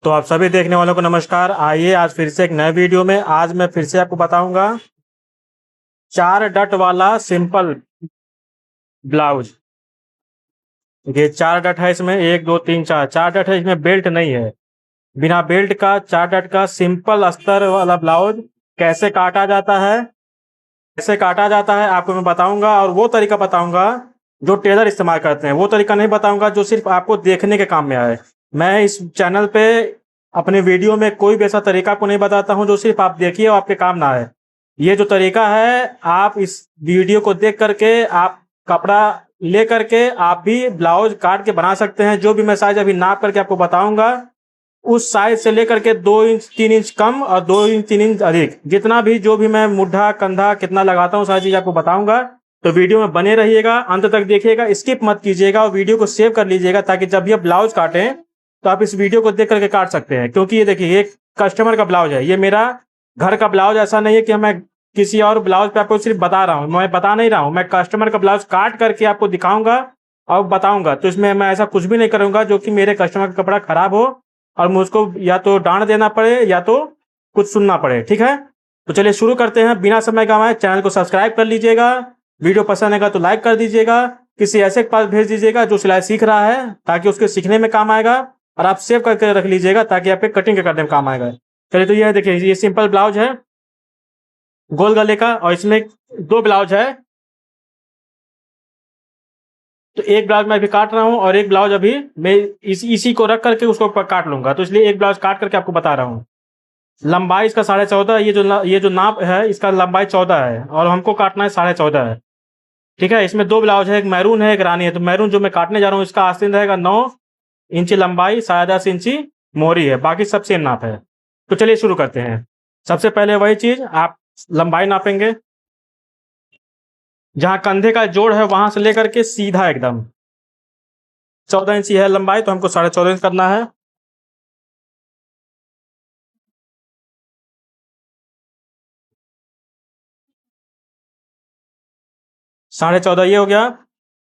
तो आप सभी देखने वालों को नमस्कार। आइए आज फिर से एक नए वीडियो में आज मैं फिर से आपको बताऊंगा 4 डट वाला सिंपल ब्लाउज। ये 4 डट है, इसमें 1 2 3 4 4 डट है, इसमें बेल्ट नहीं है। बिना बेल्ट का 4 डट का सिंपल अस्तर वाला ब्लाउज कैसे काटा जाता है, आपको मैं बताऊंगा। और वो तरीका बताऊंगा जो टेलर इस्तेमाल करते हैं। वो तरीका नहीं बताऊंगा जो सिर्फ आपको देखने के काम में आए। मैं इस चैनल पे अपने वीडियो में कोई भी ऐसा तरीका आपको नहीं बताता हूं जो सिर्फ आप देखिए और आपके काम ना आए। ये जो तरीका है, आप इस वीडियो को देख करके आप कपड़ा ले करके आप भी ब्लाउज काट के बना सकते हैं। जो भी मैं साइज अभी नाप करके आपको बताऊंगा, उस साइज से लेकर के 2 इंच 3 इंच कम और 2 इंच 3 इंच अधिक, जितना भी जो भी मैं मुड्ढा कंधा कितना लगाता हूँ, सारी चीज आपको बताऊंगा। तो वीडियो में बने रहिएगा, अंत तक देखिएगा, स्किप मत कीजिएगा और वीडियो को सेव कर लीजिएगा, ताकि जब भी आप ब्लाउज काटें तो आप इस वीडियो को देख करके काट सकते हैं। क्योंकि ये देखिए, ये कस्टमर का ब्लाउज है, ये मेरा घर का ब्लाउज ऐसा नहीं है कि मैं किसी और ब्लाउज पे आपको सिर्फ बता रहा हूँ। मैं बता नहीं रहा हूँ, मैं कस्टमर का ब्लाउज काट करके आपको दिखाऊंगा और बताऊंगा। तो इसमें मैं ऐसा कुछ भी नहीं करूंगा जो कि मेरे कस्टमर का कपड़ा खराब हो और मुझको या तो डांट देना पड़े या तो कुछ सुनना पड़े। ठीक है, तो चलिए शुरू करते हैं बिना समय गंवाए। चैनल को सब्सक्राइब कर लीजिएगा, वीडियो पसंद आएगा तो लाइक कर दीजिएगा, किसी ऐसे के पास भेज दीजिएगा जो सिलाई सीख रहा है, ताकि उसके सीखने में काम आएगा। और आप सेव करके रख लीजिएगा ताकि आपके कटिंग के करने में काम आएगा। चलिए, तो ये देखिए, ये सिंपल ब्लाउज है गोल गले का, और इसमें 2 ब्लाउज है। तो एक ब्लाउज मैं अभी काट रहा हूँ और एक ब्लाउज अभी मैं इसी को रख करके उसको काट लूंगा। तो इसलिए एक ब्लाउज काट करके आपको बता रहा हूँ। लंबाई इसका 14.5, ये जो नाप है इसका लंबाई 14 है और हमको काटना है 14.5 है। ठीक है, इसमें 2 ब्लाउज है, एक मैरून है एक रानी है। तो मैरून जो मैं काटने जा रहा हूँ इसका आस्तीन रहेगा 9 इंची लंबाई, 10.5 इंची मोहरी है, बाकी सब सेम नाप है। तो चलिए शुरू करते हैं। सबसे पहले वही चीज, आप लंबाई नापेंगे। जहां कंधे का जोड़ है वहां से लेकर के सीधा एकदम 14 इंची है लंबाई, तो हमको 14.5 इंच करना है। साढ़े चौदह ये हो गया।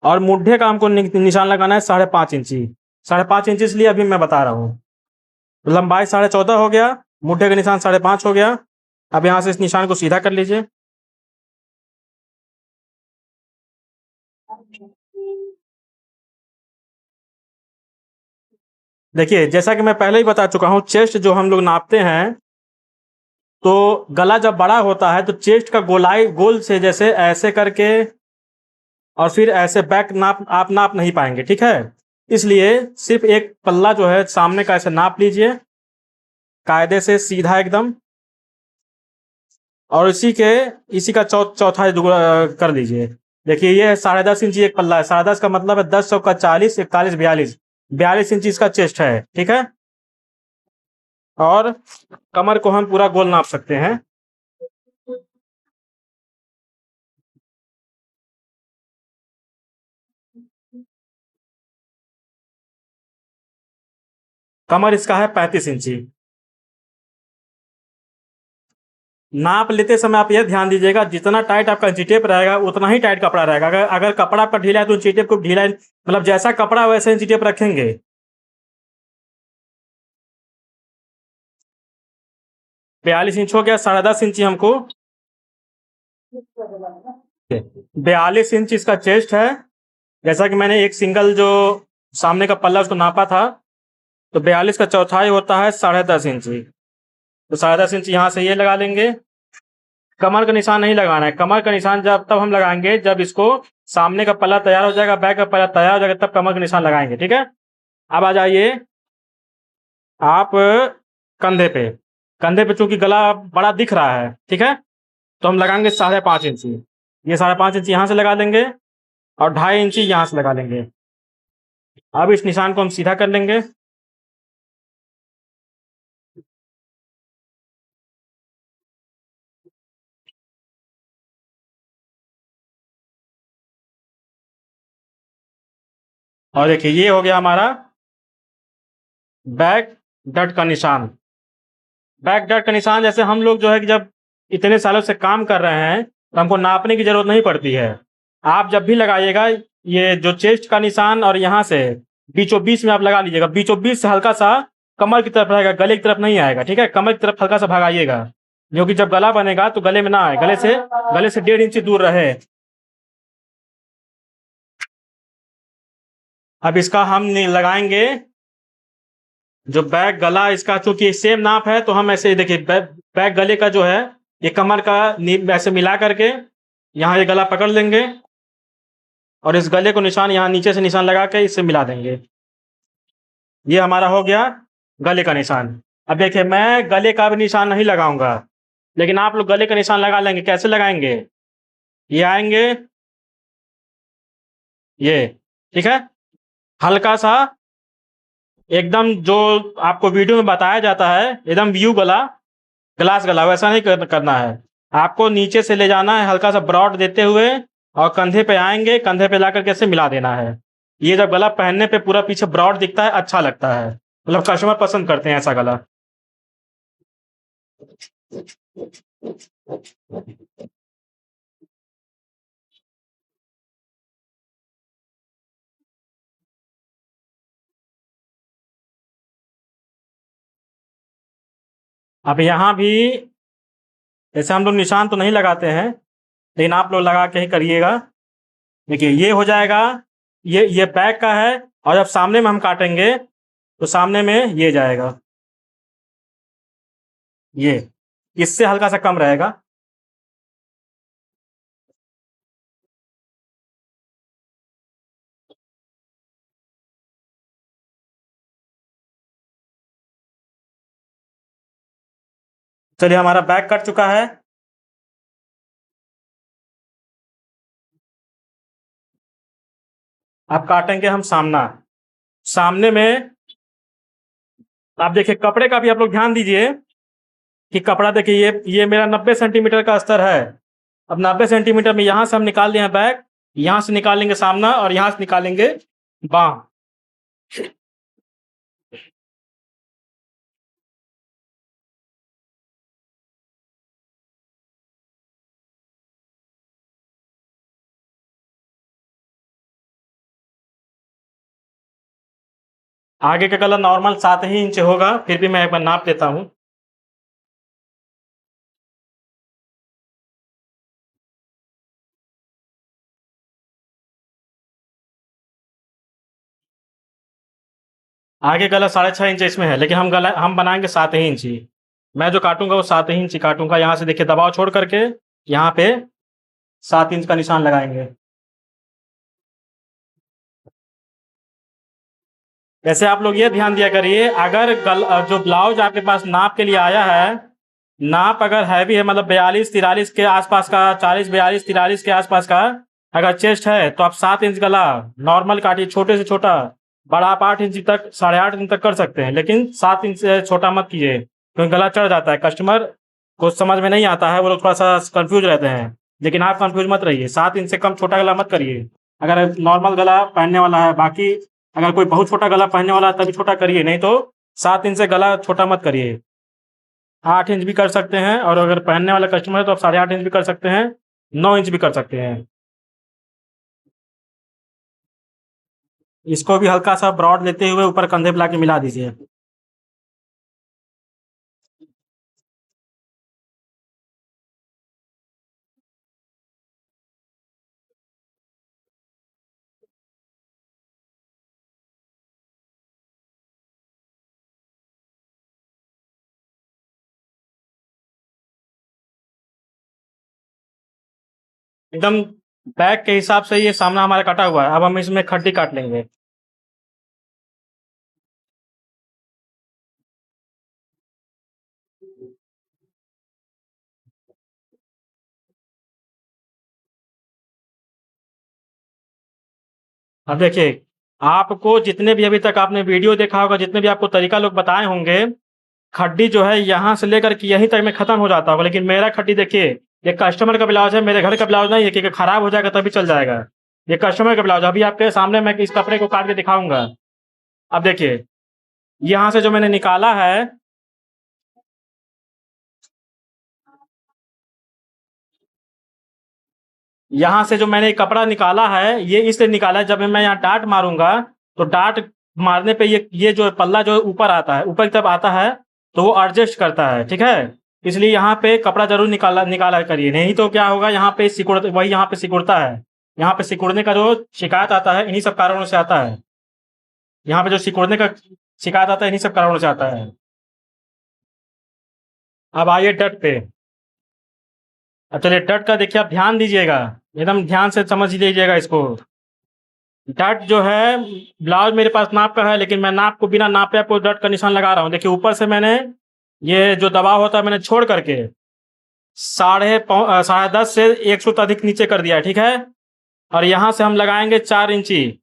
और मुड्ढे का हमको निशान लगाना है 5.5 इंची। 5.5 इंची इसलिए अभी मैं बता रहा हूँ। लंबाई 14.5 हो गया, मुड्ढे का निशान 5.5 हो गया। अब यहाँ से इस निशान को सीधा कर लीजिए। देखिए, जैसा कि मैं पहले ही बता चुका हूँ, चेस्ट जो हम लोग नापते हैं, तो गला जब बड़ा होता है तो चेस्ट का गोलाई गोल से जैसे ऐसे करके और फिर ऐसे बैक नाप आप नाप नहीं पाएंगे। ठीक है, इसलिए सिर्फ एक पल्ला जो है सामने का ऐसे नाप लीजिए, कायदे से सीधा एकदम। और इसी का चौथाई कर लीजिए। देखिए, ये 10.5 इंची एक पल्ला है। 10.5 का मतलब है 10 चौका 40, 41 42, 42 इंची इसका चेस्ट है। ठीक है, और कमर को हम पूरा गोल नाप सकते हैं। कमर इसका है 35 इंची। नाप लेते समय आप यह ध्यान दीजिएगा, जितना टाइट आपका इंची टेप रहेगा उतना ही टाइट कपड़ा रहेगा। अगर अगर कपड़ा आपका ढीला है तो इंची टेप को ढीला, मतलब जैसा कपड़ा वैसे इंची टेप रखेंगे। 42 इंच हो गया। 10.5 इंची हमको 42 इंच इसका चेस्ट है। जैसा कि मैंने एक सिंगल जो सामने का पल्ला उसको नापा था, तो 42 का चौथाई होता है 10.5 इंची। तो 10.5 इंची यहाँ से ये लगा लेंगे। कमर का निशान नहीं लगाना है। कमर का निशान जब तब हम लगाएंगे जब इसको सामने का पल्ला तैयार हो जाएगा, बैक का पल्ला तैयार हो जाएगा, तब कमर का निशान लगाएंगे। ठीक है, अब आ जाइए आप कंधे पे। कंधे पे चूंकि गला बड़ा दिख रहा है, ठीक है, तो हम लगाएंगे 5.5 इंची। ये 5.5 इंची यहाँ से लगा देंगे और 2.5 इंची यहाँ से लगा लेंगे। अब इस निशान को हम सीधा कर लेंगे। और देखिए, ये हो गया हमारा बैक डट का निशान। बैक डट का निशान जैसे हम लोग जो है कि जब इतने सालों से काम कर रहे हैं तो हमको नापने की जरूरत नहीं पड़ती है। आप जब भी लगाइएगा, ये जो चेस्ट का निशान और यहाँ से बीचों बीच में आप लगा लीजिएगा। बीचों बीच से हल्का सा कमर की तरफ रहेगा, गले की तरफ नहीं आएगा, ठीक है। कमर की तरफ हल्का सा भगाइएगा, क्योंकि जब गला बनेगा तो गले में ना आए, गले से 1.5 इंच दूर रहे। अब इसका हम लगाएंगे जो बैक गला, इसका चूंकि सेम नाप है तो हम ऐसे देखिए बैक गले का जो है ये कमर का ऐसे मिला करके यहाँ ये गला पकड़ लेंगे और इस गले को निशान यहाँ नीचे से निशान लगा के इससे मिला देंगे। ये हमारा हो गया गले का निशान। अब देखिए मैं गले का भी निशान नहीं लगाऊंगा, लेकिन आप लोग गले का निशान लगा लेंगे। कैसे लगाएंगे? ये आएंगे, ये, ठीक है। हल्का सा एकदम जो आपको वीडियो में बताया जाता है एकदम व्यू गला, ग्लास गला, वैसा नहीं करना है। आपको नीचे से ले जाना है हल्का सा ब्रॉड देते हुए और कंधे पे आएंगे, कंधे पे ला करके ऐसे मिला देना है। ये जब गला पहनने पे पूरा पीछे ब्रॉड दिखता है, अच्छा लगता है, मतलब कस्टमर पसंद करते हैं ऐसा गला। अब यहाँ भी जैसे हम लोग निशान तो नहीं लगाते हैं, लेकिन आप लोग लगा के ही करिएगा। देखिए ये हो जाएगा, ये बैक का है, और जब सामने में हम काटेंगे तो सामने में ये जाएगा, ये इससे हल्का सा कम रहेगा। चलिए हमारा बैक कट चुका है। अब काटेंगे हम सामना। सामने में आप देखिए कपड़े का भी आप लोग ध्यान दीजिए कि कपड़ा देखिए ये मेरा 90 सेंटीमीटर का अस्तर है। अब 90 सेंटीमीटर में यहाँ से हम निकाल दिए हैं बैक, यहाँ से निकालेंगे सामना और यहाँ से निकालेंगे बाँह। आगे का गला नॉर्मल 7 ही इंच होगा, फिर भी मैं एक बार नाप लेता हूँ। आगे गला 6.5 इंच इसमें है, लेकिन हम बनाएंगे 7 ही इंच ही। मैं जो काटूंगा वो 7 ही इंच ही काटूंगा। यहाँ से देखिए दबाव छोड़ करके यहाँ पे 7 इंच का निशान लगाएंगे। वैसे आप लोग ये ध्यान दिया करिए, अगर जो ब्लाउज आपके पास नाप के लिए आया है, नाप अगर हैवी है, मतलब 42-43 के आसपास का, 40-42-43 के आसपास का अगर चेस्ट है, तो आप 7 इंच गला नॉर्मल काटिए, छोटे से छोटा। बड़ा आप 8 इंच तक, 8.5 इंच तक कर सकते हैं, लेकिन 7 इंच से छोटा मत कीजिए, क्योंकि गला चढ़ जाता है। कस्टमर को समझ में नहीं आता है, वो लोग थोड़ा सा कंफ्यूज रहते हैं, लेकिन आप कंफ्यूज मत रहिए। 7 इंच से कम छोटा गला मत करिए अगर नॉर्मल गला पहनने वाला है। बाकी अगर कोई बहुत छोटा गला पहनने वाला है तभी छोटा करिए, नहीं तो 7 इंच से गला छोटा मत करिए। 8 इंच भी कर सकते हैं, और अगर पहनने वाला कस्टमर है तो आप 8.5 इंच भी कर सकते हैं, 9 इंच भी कर सकते हैं। इसको भी हल्का सा ब्रॉड देते हुए ऊपर कंधे पे लाके मिला दीजिए। एकदम बैक के हिसाब से ये सामना हमारा कटा हुआ है। अब हम इसमें खड्डी काट लेंगे। अब देखिए, आपको जितने भी अभी तक आपने वीडियो देखा होगा, जितने भी आपको तरीका लोग बताए होंगे, खड्डी जो है यहाँ से लेकर के यहीं तक में खत्म हो जाता होगा, लेकिन मेरा खड्डी देखिए, ये कस्टमर का ब्लाउज है, मेरे घर का ब्लाउज नहीं है कि खराब हो जाएगा तभी चल जाएगा। ये कस्टमर का ब्लाउज, अभी आपके सामने मैं इस कपड़े को काट के दिखाऊंगा। अब देखिए यहाँ से जो मैंने निकाला है, यहाँ से जो मैंने कपड़ा निकाला है, ये इसलिए निकाला है, जब मैं यहाँ डाट मारूंगा तो डाट मारने पे ये जो पल्ला जो ऊपर आता है, ऊपर की तरफ आता है, तो वो एडजस्ट करता है, ठीक है। इसलिए यहाँ पे कपड़ा जरूर निकाला निकाला करिए, नहीं तो क्या होगा, यहाँ पे सिकुड़ वही यहाँ पे सिकुड़ता है। यहाँ पे सिकुड़ने का जो शिकायत आता है, इन्हीं सब कारणों से आता है। यहाँ पे जो सिकुड़ने का शिकायत आता है, इन्हीं सब कारणों से आता है। अब आइए डट पे। अब चलिए डट का देखिए, आप ध्यान दीजिएगा, एकदम ध्यान से समझ लीजिएगा इसको। डट जो है, ब्लाउज मेरे पास नाप का है, लेकिन मैं नाप को बिना नापे आपको डट का निशान लगा रहा हूँ। देखिए ऊपर से मैंने ये जो दबाव होता है मैंने छोड़ करके 10.5 से 1 सूत अधिक नीचे कर दिया है, ठीक है। और यहाँ से हम लगाएंगे 4 इंची।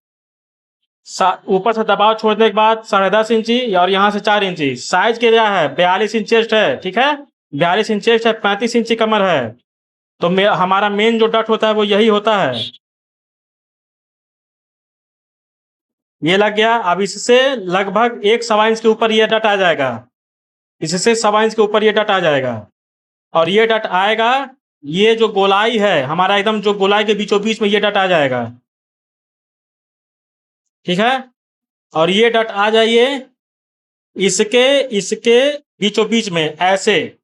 ऊपर से दबाव छोड़ने के बाद 10.5 इंची और यहाँ से 4 इंची। साइज क्या है, 42 इंच चेस्ट है, ठीक है। 42 इंच चेस्ट है, 35 इंची कमर है। तो हमारा मेन जो डट होता है वो यही होता है। ये लग गया। अब इससे लगभग 1 सवा इंच के ऊपर ये डट आ जाएगा। इससे 1 सवा इंच के ऊपर ये डट आ जाएगा। और ये डट आएगा, ये जो गोलाई है हमारा, एकदम जो गोलाई के बीचों बीच में ये डट आ जाएगा, ठीक है। और ये डट आ जाइए इसके इसके बीचों बीच में ऐसे,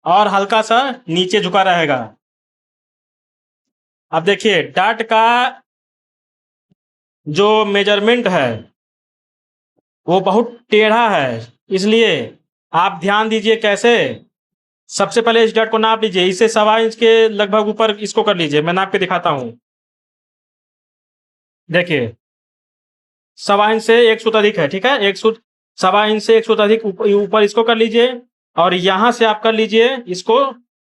और हल्का सा नीचे झुका रहेगा। अब देखिए डट का जो मेजरमेंट है वो बहुत टेढ़ा है, इसलिए आप ध्यान दीजिए कैसे। सबसे पहले इस डट को नाप लीजिए, इसे 1 सवा इंच के लगभग ऊपर इसको कर लीजिए। मैं नाप के दिखाता हूँ। देखिए 1 सवा इंच से 1 सूत अधिक है, ठीक है। 1 सूत 1 सवा इंच से 1 सूत अधिक ऊपर इसको कर लीजिए। और यहाँ से आप कर लीजिए इसको,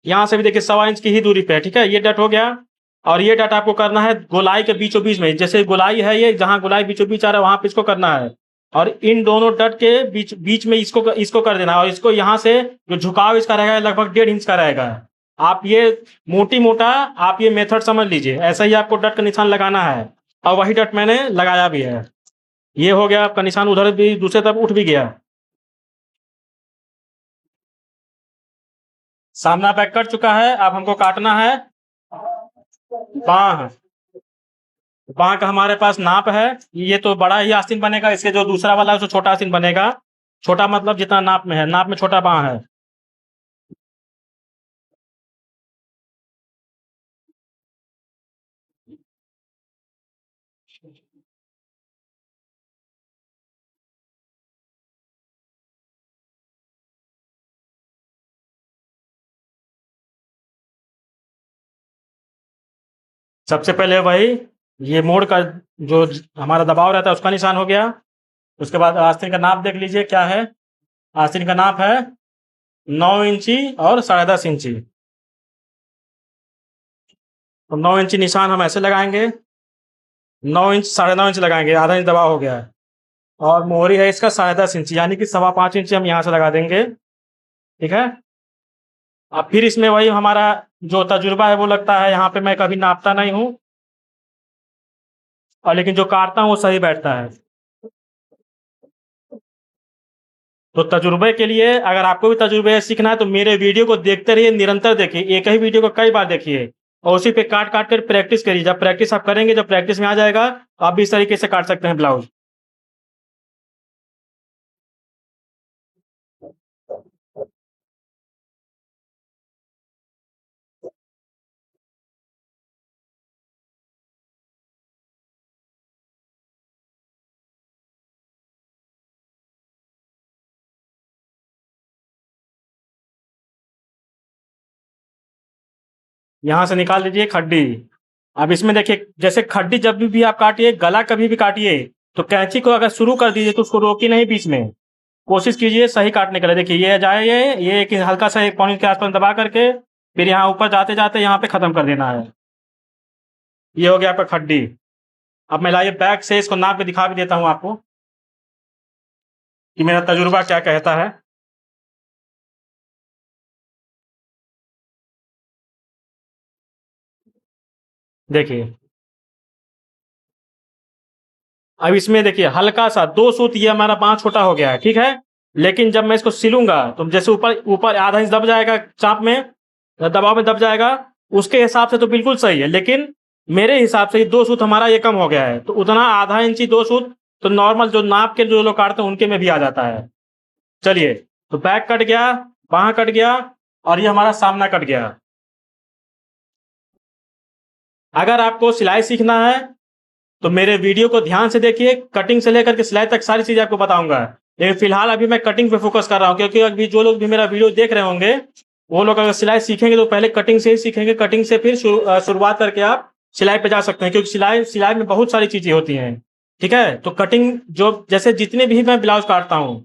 यहाँ से भी देखिए 1 सवा इंच की ही दूरी पे है, ठीक है। ये डट हो गया। और ये डट आपको करना है गोलाई के बीचों बीच में, जैसे गोलाई है ये, जहाँ गोलाई बीचों बीच आ रहा है वहां पे इसको करना है। और इन दोनों डट के बीच बीच में इसको कर देना है। और इसको यहाँ से जो झुकाव इसका रहेगा लगभग 1.5 इंच का रहेगा। आप ये मोटा आप ये मेथड समझ लीजिए, ऐसा ही आपको डट का निशान लगाना है। और वही डट मैंने लगाया भी है। ये हो गया आपका निशान, उधर भी दूसरे तरफ उठ भी गया। सामना बैक कट चुका है। अब हमको काटना है बाह। बाह का हमारे पास नाप है, ये तो बड़ा ही आस्तीन बनेगा, इसके जो दूसरा वाला है उसको छोटा आस्तीन बनेगा। छोटा मतलब जितना नाप में है, नाप में छोटा बाह है। सबसे पहले वही ये मोड़ का जो हमारा दबाव रहता है उसका निशान हो गया। उसके बाद आस्तीन का नाप देख लीजिए क्या है। आस्तीन का नाप है 9 इंची और 10.5 इंची। तो 9 इंची निशान हम ऐसे लगाएंगे, 9 इंच 9.5 इंच लगाएंगे, आधा इंच दबाव हो गया है। और मोहरी है इसका 10.5 इंची, यानी कि 5.25 इंची हम यहाँ से लगा देंगे, ठीक है। अब फिर इसमें वही हमारा जो तजुर्बा है वो लगता है। यहाँ पे मैं कभी नापता नहीं हूँ, और लेकिन जो काटता हूँ वो सही बैठता है। तो तजुर्बे के लिए, अगर आपको भी तजुर्बे सीखना है तो मेरे वीडियो को देखते रहिए, निरंतर देखिए, एक ही वीडियो को कई बार देखिए और उसी पे काट काट कर प्रैक्टिस करिए। जब प्रैक्टिस आप करेंगे, जब प्रैक्टिस में आ जाएगा तो आप भी इस तरीके से काट सकते हैं ब्लाउज। यहाँ से निकाल लीजिए खड्डी। अब इसमें देखिए, जैसे खड्डी जब भी आप काटिए, गला कभी भी काटिए तो कैंची को अगर शुरू कर दीजिए तो उसको रोकिए नहीं बीच में। कोशिश कीजिए सही काटने के लिए। देखिए ये जाए, ये एक हल्का सा 1 पॉइंट के आसपास दबा करके फिर यहाँ ऊपर जाते जाते यहाँ पे खत्म कर देना है। ये हो गया आपका खड्डी। अब मैं लाइए बैक से इसको नाप के दिखा भी देता हूँ आपको कि मेरा तजुर्बा क्या कहता है। देखिए अब इसमें देखिए हल्का सा 2 सूत, ये हमारा बाँह छोटा हो गया है, ठीक है। लेकिन जब मैं इसको सिलूंगा तो जैसे ऊपर ऊपर आधा इंच दब जाएगा, चाप में दबाव में दब जाएगा, उसके हिसाब से तो बिल्कुल सही है। लेकिन मेरे हिसाब से 2 सूत हमारा ये कम हो गया है, तो उतना ½ इंची 2 सूत तो नॉर्मल जो नाप के जो लोग काटते हैं उनके में भी आ जाता है। चलिए, तो बैक कट गया, बाँह कट गया और ये हमारा सामना कट गया। अगर आपको सिलाई सीखना है तो मेरे वीडियो को ध्यान से देखिए, कटिंग से लेकर के सिलाई तक सारी चीज़ें आपको बताऊँगा। लेकिन फिलहाल अभी मैं कटिंग पे फोकस कर रहा हूँ, क्योंकि अभी जो लोग भी मेरा वीडियो देख रहे होंगे, वो लोग अगर सिलाई सीखेंगे तो पहले कटिंग से ही सीखेंगे। कटिंग से फिर शुरुआत करके आप सिलाई पे जा सकते हैं, क्योंकि सिलाई में बहुत सारी चीज़ें होती हैं। ठीक है? तो कटिंग जो जैसे जितने भी मैं ब्लाउज़ काटता हूँ,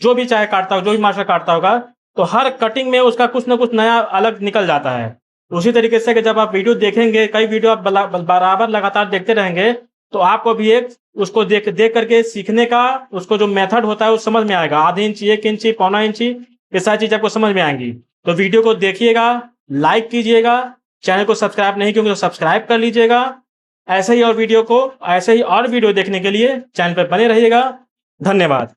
जो भी चाहे काटता हो, जो भी मास्टर काटता होगा, तो हर कटिंग में उसका कुछ ना कुछ नया अलग निकल जाता है। उसी तरीके से कि जब आप वीडियो देखेंगे, कई वीडियो आप बराबर लगातार देखते रहेंगे, तो आपको भी एक उसको देख देख करके सीखने का उसको जो मेथड होता है वो समझ में आएगा। आधी इंची, 1 इंची, पौना इंची, ये सारी चीज़ आपको समझ में आएँगी। तो वीडियो को देखिएगा, लाइक कीजिएगा, चैनल को सब्सक्राइब नहीं किया तो सब्सक्राइब कर लीजिएगा। ऐसे ही और वीडियो देखने के लिए चैनल पे बने रहिएगा। धन्यवाद।